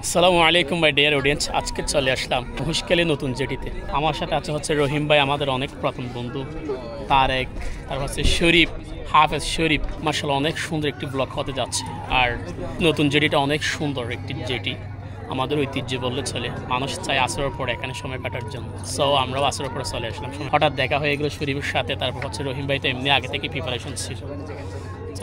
আসসালামু আলাইকুম my dear audience. আজকে চলে আসলাম মহেশখালী নতুন জেটিতে। আমার সাথে আছে হচ্ছে রহিম ভাই, আমাদের অনেক প্রথম বন্ধু। তারেক, তারপর হচ্ছে শরীফ, হাফেজ শরীফ। মার্শাল্লাহ অনেক সুন্দর একটি ব্লগ হতে যাচ্ছে। আর নতুন জেটিটা অনেক সুন্দর একটি জেটি, আমাদের ঐতিহ্য বললে চলে। মানুষ চায় আসরের পরে এখানে সময় কাটার জন্য। সো আমরাও আসরের পরে চলে আসলাম। হঠাৎ দেখা হয়ে গেলো শরীফের সাথে, তারপর হচ্ছে রহিম ভাই তো এমনি আগে থেকে প্রিপারেশন ছিল।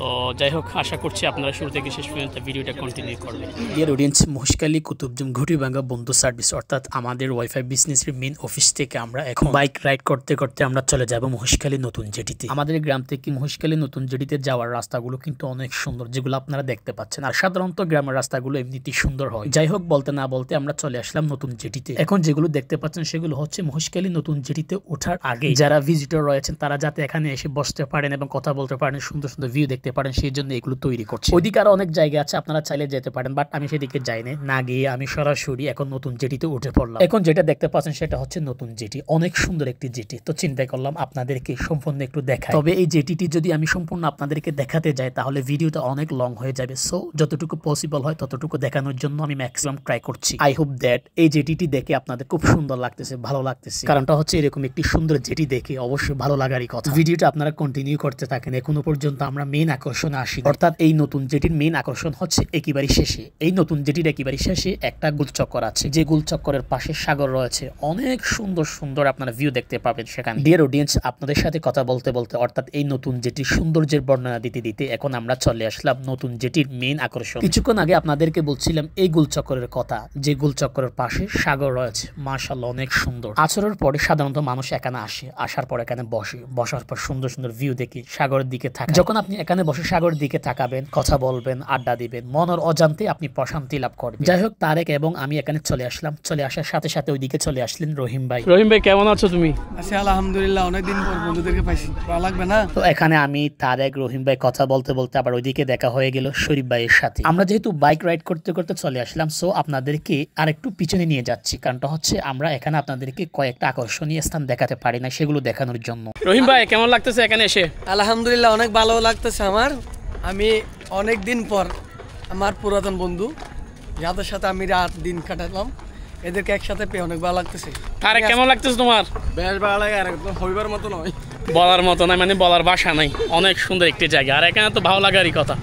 তো যাই হোক, আশা করছি আপনারা শুরু থেকে শেষ পর্যন্ত ভিডিওটা কন্টিনিউ করবেন। ডিয়ার অডিয়েন্স, মহেশখালী কুতুবজুম ঘুটিভাঙ্গা বন্ধু সার্ভিস অর্থাৎ আমাদের ওয়াইফাই বিজনেসের মেন অফিস থেকে আমরা এখন বাইক রাইড করতে করতে আমরা চলে যাব মহেশখালী নতুন জেটিতে। আমাদের গ্রাম থেকে মহেশখালী নতুন জেটিতে যাওয়ার রাস্তাগুলো কিন্তু অনেক সুন্দর, যেগুলো আপনারা দেখতে পাচ্ছেন। আর সাধারণত গ্রামের রাস্তাগুলো এমনিতেই সুন্দর হয়। যাই হোক, বলতে না বলতে আমরা চলে আসলাম নতুন জেটিতে। এখন যেগুলো দেখতে পাচ্ছেন সেগুলো হচ্ছে মহেশখালী নতুন জেটিতে ওঠার আগে যারা ভিজিটর রয়েছেন তারা যাতে এখানে এসে বসতে পারেন এবং কথা বলতে পারেন, সুন্দর সুন্দর ভিউ দেখতে পারেন, সেই জন্য এগুলো তৈরি করছে। ওইদিকে আরো অনেক জায়গা আছে, আপনারা চাইলে যেতে পারেন, বাট আমি সেদিকে যাইনি। না গিয়ে আমি সরাসরি এখন নতুন জেটিতে উঠে পড়লাম। এখন যেটা দেখতে পাচ্ছেন সেটা হচ্ছে নতুন জেটি, অনেক সুন্দর একটি জেটি। তো চিন্তা করলাম আপনাদেরকে সম্পূর্ণ একটু দেখাই। তবে এই জেটিটি যদি আমি সম্পূর্ণ আপনাদেরকে দেখাতে যাই তাহলে ভিডিওটা অনেক লং হয়ে যাবে। সো যতটুকু পসিবল হয় ততটুকু দেখানোর জন্য আমি ম্যাক্সিমাম ট্রাই করছি। আই হোপ দ্যাট এই জেটিটি দেখে আপনাদের খুব সুন্দর লাগতেছে, ভালো লাগতেছে। কারণটা হচ্ছে এরকম একটি সুন্দর জেটি দেখে অবশ্যই ভালো লাগারই কথা। ভিডিওটা আপনারা কন্টিনিউ করতে থাকেন। এখনো পর্যন্ত আমরা মেইন আকর্ষণে আসি, অর্থাৎ এই নতুন জেটির মেইন আকর্ষণ হচ্ছে একেবারে শেষে। এই নতুন জেটির একেবারে শেষে একটা গোলচক্কর আছে, যে গোলচক্করের পাশে সাগর রয়েছে। অনেক সুন্দর সুন্দর আপনারা ভিউ দেখতে পাবেন সেখানে। ডিয়ার অডিয়েন্স, আপনাদের সাথে কথা বলতে বলতে অর্থাৎ এই নতুন জেটির সৌন্দর্যের বর্ণনা দিতে দিতে এখন আমরা চলে আসলাম নতুন জেটির মেইন আকর্ষণ। কিছুক্ষণ আগে আপনাদেরকে বলছিলাম এই গোলচক্করের কথা, যে গোলচক্করের পাশে সাগর রয়েছে। মাশাআল্লাহ অনেক সুন্দর। আছরের পরে সাধারণত মানুষ এখানে আসে, আসার পর এখানে বসে, বসার পর সুন্দর সুন্দর ভিউ দেখে সাগরের দিকে থাকে। যখন আপনি এখানে বসে সাগরের দিকে তাকাবেন, কথা বলবেন, আড্ডা দিবেন, মনের অজান্তে আপনি প্রশান্তি লাভ করবেন। যাই হোক, তারেক এবং আমি এখানে চলে আসলাম। চলে আসার সাথে সাথে ওইদিকে চলে আসলেন রহিম ভাই। রহিম ভাই কেমন আছো তুমি? আছি আলহামদুলিল্লাহ, অনেকদিন পর বন্ধুদেরকে পাইছি, ভালো লাগবে না? তো এখানে আমি তারেক রহিম ভাই কথা বলতে বলতে আবার ওইদিকে দেখা হয়ে গেল শরীফ ভাইয়ের সাথে। আমরা যেহেতু বাইক রাইড করতে করতে চলে আসলাম, সো আপনাদেরকে আরেকটু পিছনে নিয়ে যাচ্ছি। কারণটা হচ্ছে আমরা এখানে আপনাদেরকে কয়েকটা আকর্ষণীয় স্থান দেখাতে পারি না, সেগুলো দেখানোর জন্য। রহিম ভাই কেমন লাগতেছে এখানে এসে? আলহামদুলিল্লাহ অনেক ভালো লাগতেছে আমার। আমি অনেক দিন পর আমার পুরাতন বন্ধু যাদের সাথে আমি রাত দিন কাটালাম, এদেরকে একসাথে পেয়ে অনেক ভালো লাগতেছে। তারেক কেমন লাগতেছে তোমার? বেশ ভালো লাগে, আর একদম হইবার মতো নয়, বলার মতো নয়, মানে বলার ভাষা নাই। অনেক সুন্দর একটি জায়গা, আর এখানে তো ভালো লাগারই কথা।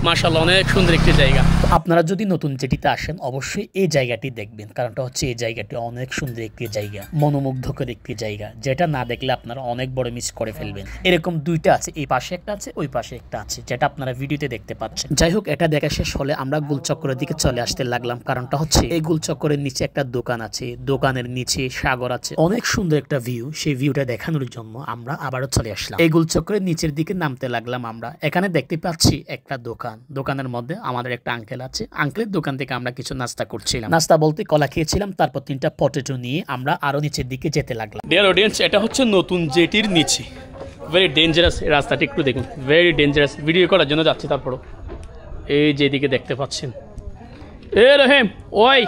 মাশাআল্লাহ অনেক সুন্দর একটি জায়গা। আপনারা যদি নতুন জেটিতে আসেন অবশ্যই এই জায়গাটি দেখবেন, কারণটা হচ্ছে এই জায়গাটি অনেক সুন্দর একটি জায়গা, মনোমুগ্ধকর একটি জায়গা, যেটা না দেখলে আপনারা অনেক বড় মিস করে ফেলবেন। এরকম দুইটা আছে, এই পাশে একটা আছে, ওই পাশে একটা আছে, যেটা আপনারা ভিডিওতে দেখতে পাচ্ছেন। যাই হোক, এটা দেখা শেষ হলে আমরা গোলচক্করের দিকে চলে আসতে লাগলাম। কারণটা হচ্ছে এই গোলচক্করের নিচে একটা দোকান আছে, দোকানের নিচে সাগর আছে, অনেক সুন্দর একটা ভিউ। সেই ভিউটা দেখানোর জন্য আমরা আবারও চলে আসলাম। এই গোলচক্করের নিচের দিকে নামতে লাগলাম আমরা। এখানে দেখতে পাচ্ছি একটা দোকান, দোকানের মধ্যে আমাদের একটা আঙ্কেল আছে। আঙ্কেলের দোকান থেকে আমরা কিছু নাস্তা করছিলাম, নাস্তা বলতে কলা খেয়েছিলাম। তারপর 3টা পটেটো নিয়ে আমরা আরো নিচের দিকে যেতে লাগলাম। ডিয়ার অডিয়েন্স, এটা হচ্ছে নতুন জেটির নিচে। ভেরি ডেঞ্জারাস এই রাস্তাটি, একটু দেখুন, ভেরি ডেঞ্জারাস। ভিডিও করার জন্য যাচ্ছি। তারপরও এই যেদিকে দেখতে পাচ্ছেন, এ রহিম ওই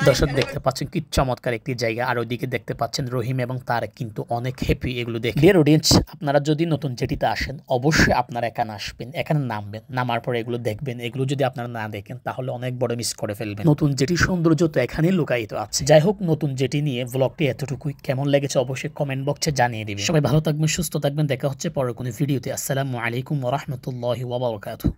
দর্শক দেখতে পাচ্ছেন কি চমৎকার একটি জায়গা। আর ওইদিকে দেখতে পাচ্ছেন রহিম এবং তারেক কিন্তু অনেক হ্যাপি এগুলো দেখে। ডিয়ার অডিয়েন্স, আপনারা যদি নতুন জেটিতে আসেন অবশ্যই আপনারা এখানে আসবেন, এখানে নামবেন, নামার পরে এগুলো দেখবেন। এগুলো যদি আপনারা না দেখেন তাহলে অনেক বড় মিস করে ফেলবেন। নতুন জেটির সৌন্দর্য তো এখানেই লুকায়িত আছে। যাই হোক, নতুন জেটি নিয়ে ব্লগটি এতটুকুই। কেমন লেগেছে অবশ্যই কমেন্ট বক্সে জানিয়ে দিবেন। সবাই ভালো থাকবেন, সুস্থ থাকবেন। দেখা হচ্ছে পরের কোনো ভিডিওতে। আসসালামু আলাইকুম ওয়া রাহমাতুল্লাহি ওয়া বারাকাতুহু।